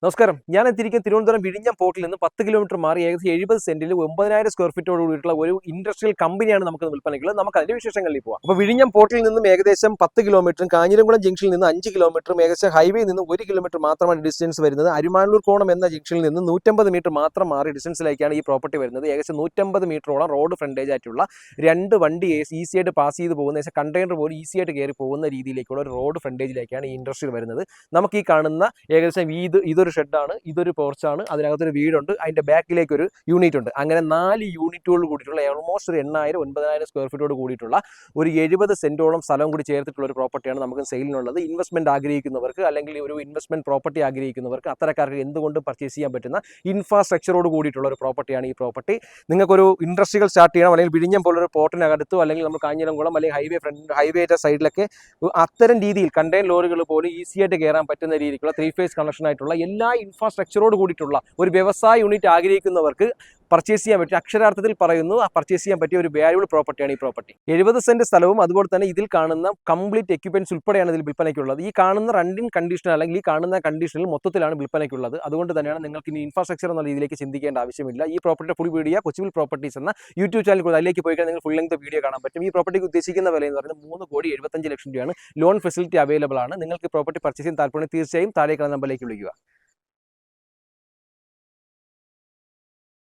നമസ്കാരം. ഞാൻ എത്തിയിരിക്കുന്നത് തിരുവനന്തപുരം വിഴിഞ്ഞം പോർട്ടിൽ നിന്ന് 10 കിലോമീറ്റർ മാറി ഏകദേശം 70 സെന്റിൽ 9,000 സ്ക്വയർ ഫീറ്റോട് കൂടിയിട്ടുള്ള ഒരു ഇൻഡസ്ട്രിയൽ കമ്പനിയാണ് നമുക്ക് വിൽപ്പനയ്ക്കുള്ളത്. നമുക്ക് അതിന്റെ വിശേഷങ്ങളിൽ പോകാം. അപ്പോൾ വിഴിഞ്ഞം പോർട്ടിൽ നിന്നും ഏകദേശം 10 കിലോമീറ്ററും കാഞ്ഞിരംകുളം ജംഗ്ഷനിൽ നിന്ന് 5 കിലോമീറ്ററും ഏകദേശം ഹൈവേയിൽ നിന്ന് 1 കിലോമീറ്റർ മാത്രമാണ് ഡിസ്റ്റൻസ് വരുന്നത്. അരിമാനൂർ കോണം എന്ന ജംഗ്ഷനിൽ നിന്ന് 150 മീറ്റർ മാത്രം മാറി ഡിസ്റ്റൻസിലേക്കാണ് ഈ പ്രോപ്പർട്ടി വരുന്നത്. ഏകദേശം 150 മീറ്ററോളം റോഡ് ഫ്രണ്ടേജ് ആയിട്ടുള്ള 2 വണ്ടി ഈസി ആയിട്ട് പാസ് ചെയ്ത് പോകുന്ന ഏകദേശം കണ്ടെയ്നർ പോലും ഈസി ആയിട്ട് കയറി പോകുന്ന രീതിയിലേക്കുള്ള ഒരു റോഡ് ഫ്രണ്ടേജിലേക്കാണ് ഈ ഇൻഡസ്ട്രി വരുന്നത്. നമുക്ക് ഈ കാണുന്ന ഏകദേശം ഇതൊരു ഷെഡാണ്, ഇതൊരു പോർച്ചാണ്, അതിനകത്തൊരു വീടുണ്ട്, അതിന്റെ ബാക്കിലേക്ക് ഒരു യൂണിറ്റ് ഉണ്ട്. അങ്ങനെ 4 യൂണിറ്റുകൾ കൂടിയിട്ടുള്ള ഓൾമോസ്റ്റ് ഒരു 8,000-9,000 സ്ക്വയർ ഫീറ്റോട് കൂടിയിട്ടുള്ള ഒരു 70 സെന്റോളം സ്ഥലം കൂടി ചേർത്തിട്ടുള്ള ഒരു പ്രോപ്പർട്ടിയാണ് നമുക്ക് സെയിലിനുള്ളത്. ഇൻവെസ്റ്റ്മെന്റ് ആഗ്രഹിക്കുന്നവർക്ക് അല്ലെങ്കിൽ ഒരു ഇൻവെസ്റ്റ്മെന്റ് പ്രോപ്പർട്ടി ആഗ്രഹിക്കുന്നവർക്ക് അത്തരക്കാർക്ക് എന്തുകൊണ്ടും പർച്ചേസ് ചെയ്യാൻ പറ്റുന്ന ഇൻഫ്രാസ്ട്രക്ചറോട് കൂടിയിട്ടുള്ള ഒരു പ്രോപ്പർട്ടിയാണ് ഈ പ്രോപ്പർട്ടി. നിങ്ങൾക്കൊരു ഇൻഡസ്ട്രികൾ സ്റ്റാർട്ട് ചെയ്യണം, അല്ലെങ്കിൽ വിഴിഞ്ഞം പോലൊരു പോർട്ടിനകത്തോ അല്ലെങ്കിൽ നമ്മൾ കാഞ്ഞിരംകുളം അല്ലെങ്കിൽ ഹൈവേയുടെ സൈഡിലൊക്കെ അത്തരം രീതിയിൽ കണ്ടെയ്നർ ലോറികൾ പോലും ഈസി ആയിട്ട് കയറാൻ പറ്റുന്ന രീതിക്കുള്ള 3 ഫേസ് കണക്ഷൻ ആയിട്ടുള്ള എല്ലാ ഇൻഫ്രാസ്ട്രക്ചറോട് കൂടിയിട്ടുള്ള ഒരു വ്യവസായ യൂണിറ്റ് ആഗ്രഹിക്കുന്നവർക്ക് പർച്ചേസ് ചെയ്യാൻ പറ്റും. അക്ഷരാർത്ഥത്തിൽ പറയുന്നു, പർച്ചേസ് ചെയ്യാൻ പറ്റിയ ഒരു വാല്യൂബിൾ പ്രോപ്പർട്ടിയാണ് ഈ പ്രോപ്പർട്ടി. 70 സെന്റ് സ്ഥലവും അതുപോലെ തന്നെ ഇതിൽ കാണുന്ന കംപ്ലീറ്റ് എക്യുപ്മെന്റ്സ് ഉൾപ്പെടെയാണ് ഇതിൽ വിൽപ്പനയ്ക്കുള്ളത്. ഈ കാണുന്ന റണ്ണിങ് കണ്ടീഷൻ അല്ലെങ്കിൽ ഈ കാണുന്ന കണ്ടീഷനിൽ മൊത്തത്തിലാണ് വിൽപ്പനയ്ക്കുള്ളത്. അതുകൊണ്ട് തന്നെയാണ് നിങ്ങൾക്ക് ഇനി ഇൻഫ്രാസ്ട്രക്ചർ എന്ന രീതിയിലേക്ക് ചിന്തിക്കേണ്ട ആവശ്യമില്ല. ഈ പ്രോപ്പർട്ടിയുടെ ഫുൾ വീഡിയോ കൊച്ചിവിൽ പ്രോപ്പർട്ടീസ് എന്ന യൂട്യൂബ് ചാനൽ കൂടെ അതിലേക്ക് പോയി നിങ്ങൾ ഫുൾ ലെങ്ത് വീഡിയോ കാണാൻ പറ്റും. ഈ പ്രോപ്പർട്ടിക്ക് ഉദ്ദേശിക്കുന്ന വില എന്ന് പറയുന്നത് 3,75,00,000 രൂപയാണ്. ലോൺ ഫെസിലിറ്റി അവൈലബിൾ ആണ്. നിങ്ങൾക്ക് പ്രോപ്പർട്ടി പർച്ചേസ് ചെയ്യാൻ താല്പര്യം തീർച്ചയായും താഴെ കാണുന്ന നമ്പറിലേക്ക് വിളിക്കുക.